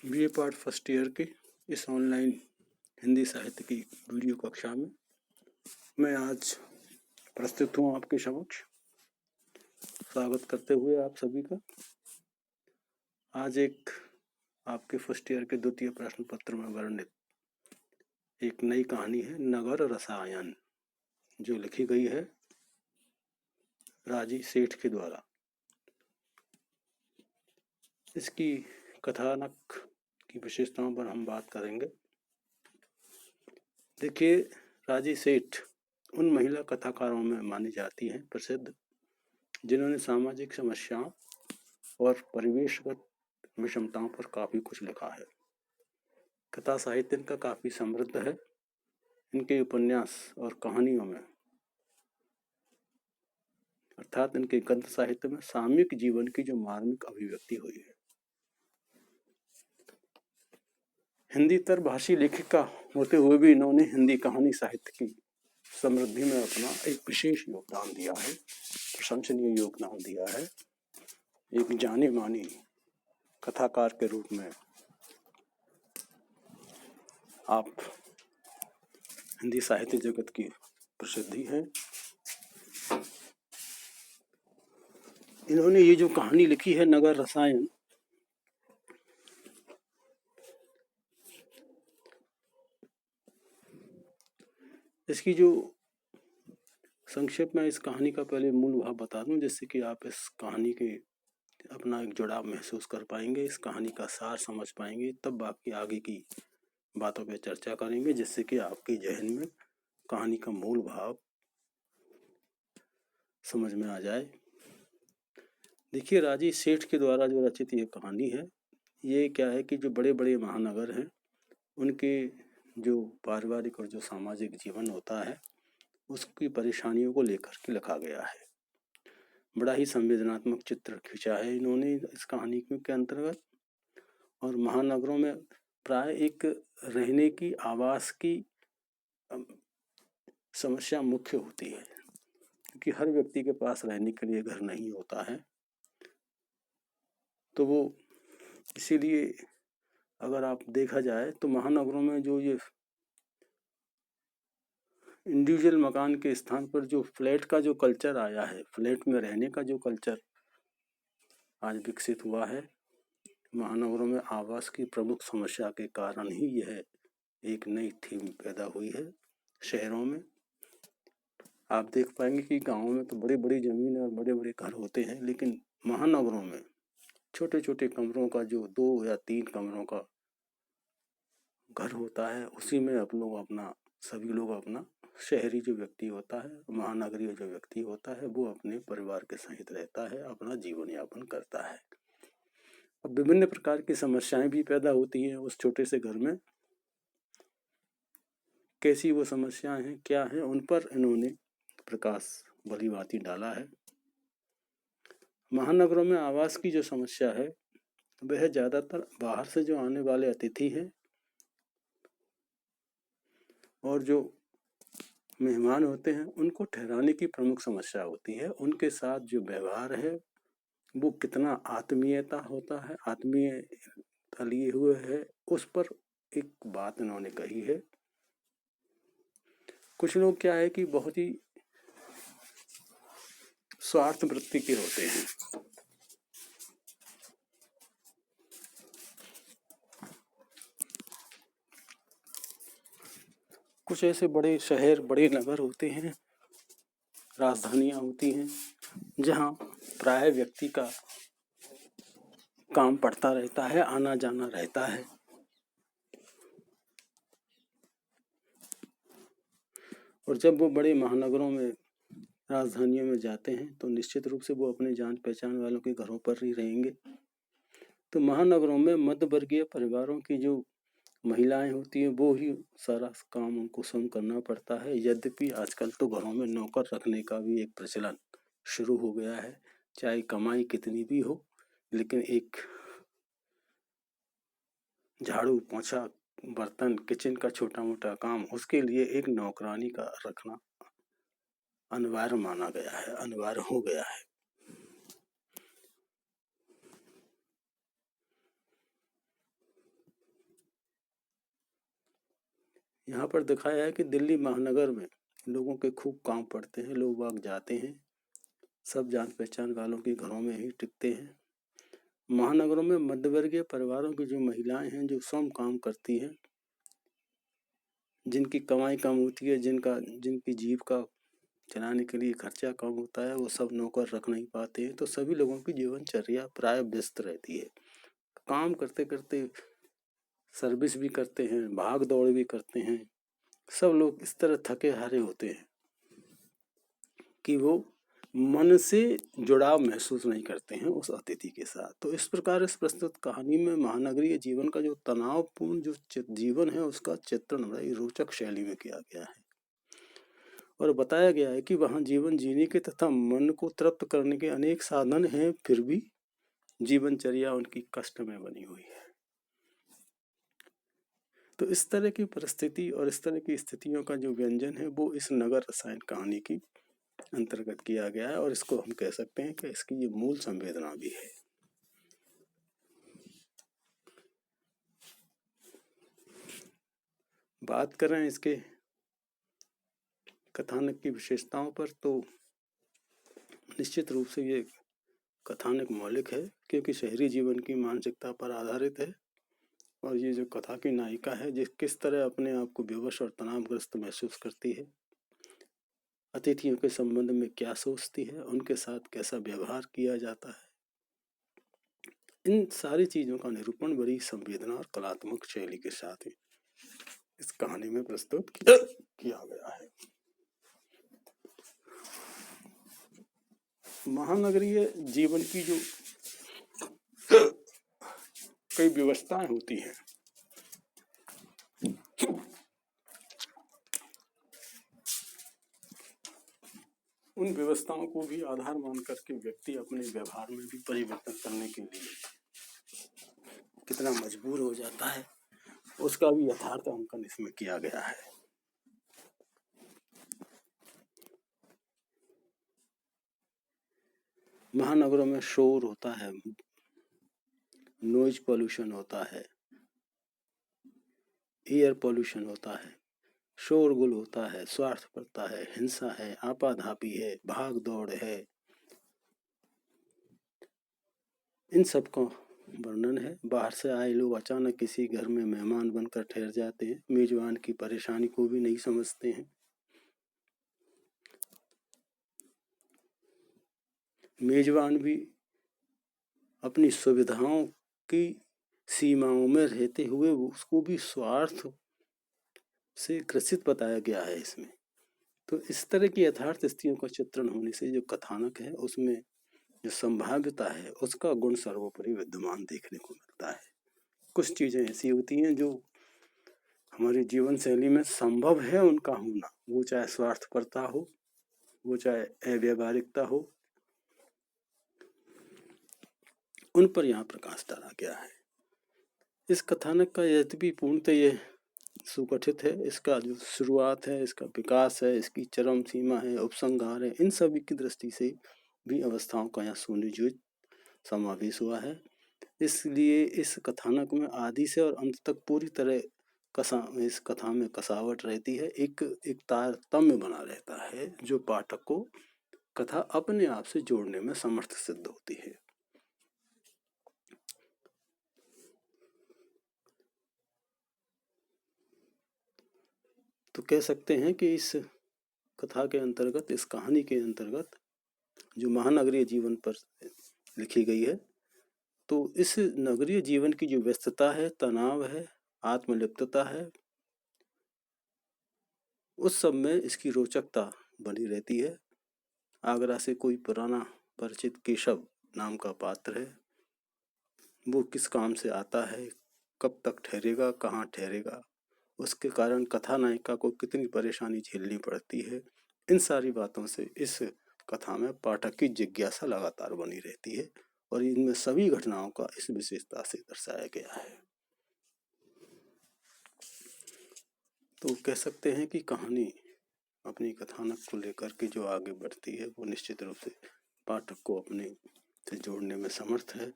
BA part first year की इस online Hindi साहित्य की वीडियो कक्षा में मैं आज प्रस्तुत हूँ आपके समक्ष। स्वागत करते हुए आप सभी का। आज एक आपके फर्स्ट ईयर के द्वितीय प्रश्न पत्र में वर्णित एक नई कहानी है, नगर रसायन, जो लिखी गई है राजी सेठ के द्वारा। इसकी कथानक की विशेषताओं पर हम बात करेंगे। देखिए, राजी सेठ उन महिला कथाकारों में मानी जाती हैं प्रसिद्ध, जिन्होंने सामाजिक समस्याओं और परिवेशगत विषमताओं पर काफ़ी कुछ लिखा है। कथा साहित्य इनका काफ़ी समृद्ध है। इनके उपन्यास और कहानियों में, अर्थात इनके गद्य साहित्य में सामयिक जीवन की जो मार्मिक अभिव्यक्ति हुई है। हिंदी तर भाषी लेखिका होते हुए भी इन्होंने हिंदी कहानी साहित्य की समृद्धि में अपना एक विशेष योगदान दिया है, प्रशंसनीय योगदान दिया है। एक जाने मानी कथाकार के रूप में आप हिंदी साहित्य जगत की प्रसिद्धि है। इन्होंने ये जो कहानी लिखी है नगर रसायन, इसकी जो संक्षेप में इस कहानी का पहले मूल भाव बता दूं, जिससे कि आप इस कहानी के अपना एक जुड़ाव महसूस कर पाएंगे, इस कहानी का सार समझ पाएंगे। तब बाकी आगे की बातों पे चर्चा करेंगे, जिससे कि आपके जहन में कहानी का मूल भाव समझ में आ जाए। देखिए, राजी सेठ के द्वारा जो रचित ये कहानी है, ये क्या है कि जो बड़े बड़े महानगर हैं, उनके जो पारिवारिक और जो सामाजिक जीवन होता है, उसकी परेशानियों को लेकर के लिखा गया है। बड़ा ही संवेदनात्मक चित्र खींचा है इन्होंने इस कहानी के अंतर्गत। और महानगरों में प्राय एक रहने की, आवास की समस्या मुख्य होती है, क्योंकि हर व्यक्ति के पास रहने के लिए घर नहीं होता है। तो वो इसीलिए अगर आप देखा जाए तो महानगरों में जो ये इंडिविजुअल मकान के स्थान पर जो फ्लैट का जो कल्चर आया है, फ्लैट में रहने का जो कल्चर आज विकसित हुआ है, महानगरों में आवास की प्रमुख समस्या के कारण ही यह एक नई थीम पैदा हुई है। शहरों में आप देख पाएंगे कि गाँवों में तो बड़ी बड़ी जमीन और बड़े बड़े घर होते हैं, लेकिन महानगरों में छोटे छोटे कमरों का, जो 2 या 3 कमरों का घर होता है, उसी में सभी लोग अपना शहरी जो व्यक्ति होता है, महानगरीय जो व्यक्ति होता है, वो अपने परिवार के सहित रहता है, अपना जीवन यापन करता है। अब विभिन्न प्रकार की समस्याएं भी पैदा होती हैं उस छोटे से घर में। कैसी वो समस्याएं हैं, क्या है, उन पर इन्होंने प्रकाश भली भांति डाला है। महानगरों में आवास की जो समस्या है, वह ज्यादातर बाहर से जो आने वाले अतिथि हैं और जो मेहमान होते हैं, उनको ठहराने की प्रमुख समस्या होती है। उनके साथ जो व्यवहार है वो कितना आत्मीयता होता है, आत्मीयता लिए हुए है, उस पर एक बात इन्होंने कही है। कुछ लोग क्या है कि बहुत ही स्वार्थ वृत्ति के होते हैं। कुछ ऐसे बड़े शहर, बड़े नगर होते हैं, राजधानियां होती हैं, जहां प्राय व्यक्ति का काम पड़ता रहता है, आना जाना रहता है। और जब वो बड़े महानगरों में, राजधानियों में जाते हैं, तो निश्चित रूप से वो अपने जान पहचान वालों के घरों पर ही रहेंगे। तो महानगरों में मध्य वर्गीय परिवारों की जो महिलाएं होती हैं, वो ही सारा काम उनको स्वयं करना पड़ता है। यद्यपि आजकल तो घरों में नौकर रखने का भी एक प्रचलन शुरू हो गया है, चाहे कमाई कितनी भी हो, लेकिन एक झाड़ू, पोंछा, बर्तन, किचन का छोटा मोटा काम, उसके लिए एक नौकरानी का रखना अनिवार्य माना गया है, अनिवार्य हो गया है। यहाँ पर दिखाया है कि दिल्ली महानगर में लोगों के खूब काम पड़ते हैं, लोग बाग जाते हैं, सब जान पहचान वालों के घरों में ही टिकते हैं। महानगरों में मध्यवर्गीय परिवारों की जो महिलाएं हैं, जो स्वयं काम करती हैं, जिनकी कमाई कम होती है, जिनकी जीविका चलाने के लिए खर्चा कम होता है, वो सब नौकर रख नहीं पाते हैं। तो सभी लोगों की जीवनचर्या प्राय व्यस्त रहती है। काम करते करते सर्विस भी करते हैं, भाग दौड़ भी करते हैं। सब लोग इस तरह थके हारे होते हैं कि वो मन से जुड़ाव महसूस नहीं करते हैं उस अतिथि के साथ। तो इस प्रकार इस प्रस्तुत कहानी में महानगरीय जीवन का जो तनावपूर्ण जो जीवन है, उसका चित्रण बड़ी रोचक शैली में किया गया है और बताया गया है कि वहाँ जीवन जीने के तथा मन को तृप्त करने के अनेक साधन हैं, फिर भी जीवनचर्या उनकी कष्ट में बनी हुई है। तो इस तरह की परिस्थिति और इस तरह की स्थितियों का जो व्यंजन है, वो इस नगर रसायन कहानी की अंतर्गत किया गया है और इसको हम कह सकते हैं कि इसकी ये मूल संवेदना भी है। बात करें इसके कथानक की विशेषताओं पर, तो निश्चित रूप से ये कथानक मौलिक है, क्योंकि शहरी जीवन की मानसिकता पर आधारित है। और ये जो कथा की नायिका है, जिस किस तरह अपने आप को विवश और तनावग्रस्त महसूस करती है, अतिथियों के संबंध में क्या सोचती है, उनके साथ कैसा व्यवहार किया जाता है, इन सारी चीजों का निरूपण बड़ी संवेदना और कलात्मक शैली के साथ इस कहानी में प्रस्तुत किया गया है। महानगरीय जीवन की जो कई व्यवस्थाएं होती हैं, उन व्यवस्थाओं को भी आधार मान करके व्यक्ति अपने व्यवहार में भी परिवर्तन करने के लिए कितना मजबूर हो जाता है, उसका भी यथार्थ अंकन इसमें किया गया है। महानगरों में शोर होता है, नॉइज पोल्यूशन होता है, एयर पोल्यूशन होता है, शोरगुल होता है, स्वार्थपरता है, हिंसा है, आपाधापी है, भाग दौड़ है, इन सब का वर्णन है। बाहर से आए लोग अचानक किसी घर में मेहमान बनकर ठहर जाते हैं, मेजबान की परेशानी को भी नहीं समझते हैं। मेजबान भी अपनी सुविधाओं की सीमाओं में रहते हुए उसको भी स्वार्थ से ग्रसित बताया गया है इसमें। तो इस तरह की यथार्थ स्थितियों का चित्रण होने से जो कथानक है, उसमें जो संभाव्यता है, उसका गुण सर्वोपरि विद्यमान देखने को मिलता है। कुछ चीजें ऐसी होती हैं जो हमारी जीवन शैली में संभव है उनका होना, वो चाहे स्वार्थपरता हो, वो चाहे अव्यवहारिकता हो, उन पर यहाँ प्रकाश डाला गया है। इस कथानक का यद्यपि पूर्णतः ये सुगठित है, इसका जो शुरुआत है, इसका विकास है, इसकी चरम सीमा है, उपसंहार है, इन सभी की दृष्टि से भी अवस्थाओं का यहाँ सुनियोजित समावेश हुआ है। इसलिए इस कथानक में आदि से और अंत तक पूरी तरह इस कथा में कसावट रहती है, एक तारतम्य बना रहता है, जो पाठक को कथा अपने आप से जोड़ने में समर्थ सिद्ध होती है। तो कह सकते हैं कि इस कथा के अंतर्गत, इस कहानी के अंतर्गत जो महानगरीय जीवन पर लिखी गई है, तो इस नगरीय जीवन की जो व्यस्तता है, तनाव है, आत्मलिप्तता है, उस सब में इसकी रोचकता बनी रहती है। आगरा से कोई पुराना परिचित केशव नाम का पात्र है, वो किस काम से आता है, कब तक ठहरेगा, कहाँ ठहरेगा, उसके कारण कथानायिका को कितनी परेशानी झेलनी पड़ती है, इन सारी बातों से इस कथा में पाठक की जिज्ञासा लगातार बनी रहती है और इनमें सभी घटनाओं का इस विशेषता से दर्शाया गया है। तो कह सकते हैं कि कहानी अपनी कथानक को लेकर के जो आगे बढ़ती है, वो निश्चित रूप से पाठक को अपने से जोड़ने में समर्थ है।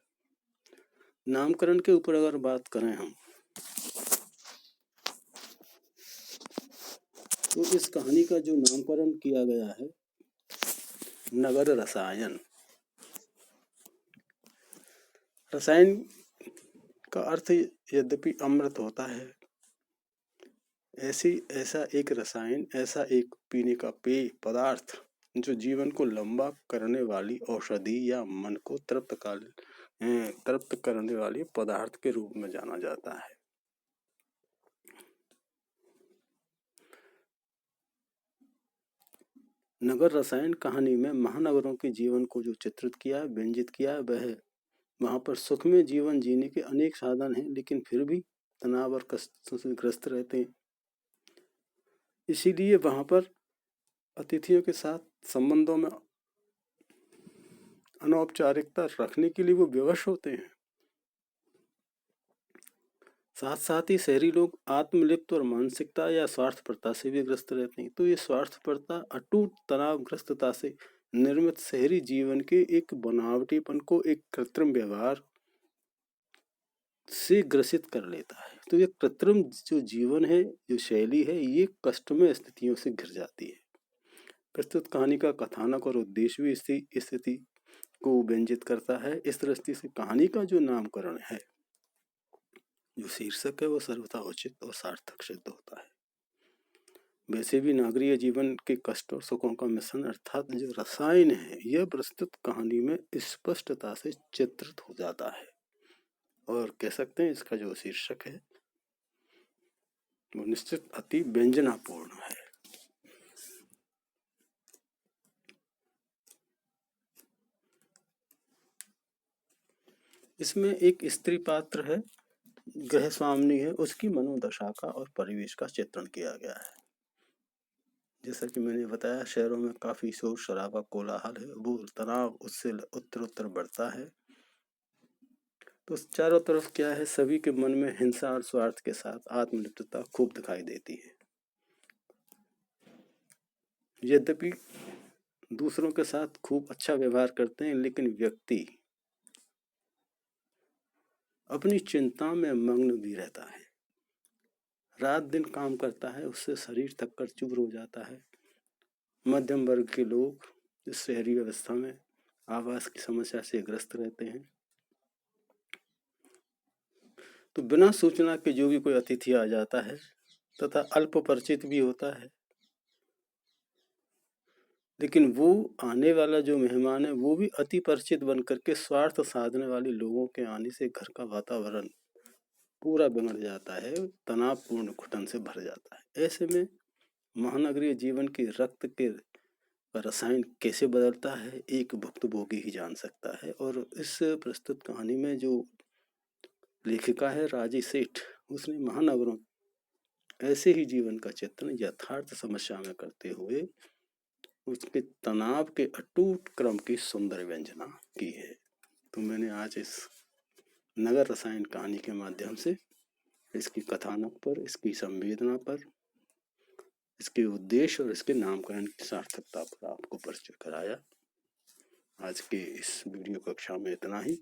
नामकरण के ऊपर अगर बात करें हम, तो इस कहानी का जो नामकरण किया गया है नगर रसायन। रसायन का अर्थ यद्यपि अमृत होता है, ऐसा एक रसायन, ऐसा एक पीने का पेय पदार्थ जो जीवन को लंबा करने वाली औषधि या मन को तृप्त करने वाली पदार्थ के रूप में जाना जाता है। नगर रसायन कहानी में महानगरों के जीवन को जो चित्रित किया है, व्यंजित किया है, वह वहां पर सुखमय जीवन जीने के अनेक साधन हैं, लेकिन फिर भी तनाव और कष्ट से ग्रस्त रहते हैं। इसीलिए वहां पर अतिथियों के साथ संबंधों में अनौपचारिकता रखने के लिए वो विवश होते हैं। साथ साथ ही शहरी लोग आत्मलिप्त और मानसिकता या स्वार्थपरता से भी ग्रस्त रहते हैं। तो ये स्वार्थपरता अटूट तनावग्रस्तता से निर्मित शहरी जीवन के एक बनावटीपन को एक कृत्रिम व्यवहार से ग्रसित कर लेता है। तो ये कृत्रिम जो जीवन है, जो शैली है, ये कष्टमय स्थितियों से घिर जाती है। प्रस्तुत कहानी का कथानक और उद्देश्य भी स्थिति को व्यंजित करता है। इस दृष्टि से कहानी का जो नामकरण है, जो शीर्षक है, वो सर्वथा उचित और सार्थक सिद्ध होता है। वैसे भी नागरीय जीवन के कष्ट और सुखों का मिश्रण अर्थात जो रसायन है, यह प्रस्तुत कहानी में स्पष्टता से चित्रित हो जाता है। और कह सकते हैं इसका जो शीर्षक है वो निश्चित अति व्यंजनापूर्ण है। इसमें एक स्त्री पात्र है, गृह स्वामिनी है, उसकी मनोदशा का और परिवेश का चित्रण किया गया है। जैसा कि मैंने बताया, शहरों में काफी शोर शराबा कोलाहल है, वो तनाव उससे उत्तर उत्तर बढ़ता है। तो चारों तरफ क्या है, सभी के मन में हिंसा और स्वार्थ के साथ आत्मलिप्तता खूब दिखाई देती है। यद्यपि दूसरों के साथ खूब अच्छा व्यवहार करते हैं, लेकिन व्यक्ति अपनी चिंता में मग्न भी रहता है। रात दिन काम करता है, उससे शरीर थक कर चूर हो जाता है। मध्यम वर्ग के लोग इस शहरी व्यवस्था में आवास की समस्या से ग्रस्त रहते हैं। तो बिना सूचना के जो भी कोई अतिथि आ जाता है तथा अल्प परिचित भी होता है, लेकिन वो आने वाला जो मेहमान है वो भी अति परिचित बन करके स्वार्थ साधने वाले लोगों के आने से घर का वातावरण पूरा बिगड़ जाता है, तनावपूर्ण घुटन से भर जाता है। ऐसे में महानगरीय जीवन के रक्त के रसायन कैसे बदलता है, एक भुक्तभोगी ही जान सकता है। और इस प्रस्तुत कहानी में जो लेखिका है राजी सेठ, उसने महानगरों ऐसे ही जीवन का चित्रण यथार्थ समस्या में करते हुए उसके तनाव के अटूट क्रम की सुंदर व्यंजना की है। तो मैंने आज इस नगर रसायन कहानी के माध्यम से इसकी कथानक पर, इसकी संवेदना पर, इसके उद्देश्य और इसके नामकरण की सार्थकता पर आपको परिचय कराया। आज के इस वीडियो कक्षा में इतना ही।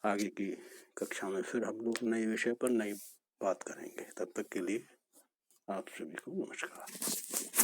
आगे की कक्षा में फिर हम लोग नए विषय पर नई बात करेंगे। तब तक के लिए आप सभी को नमस्कार।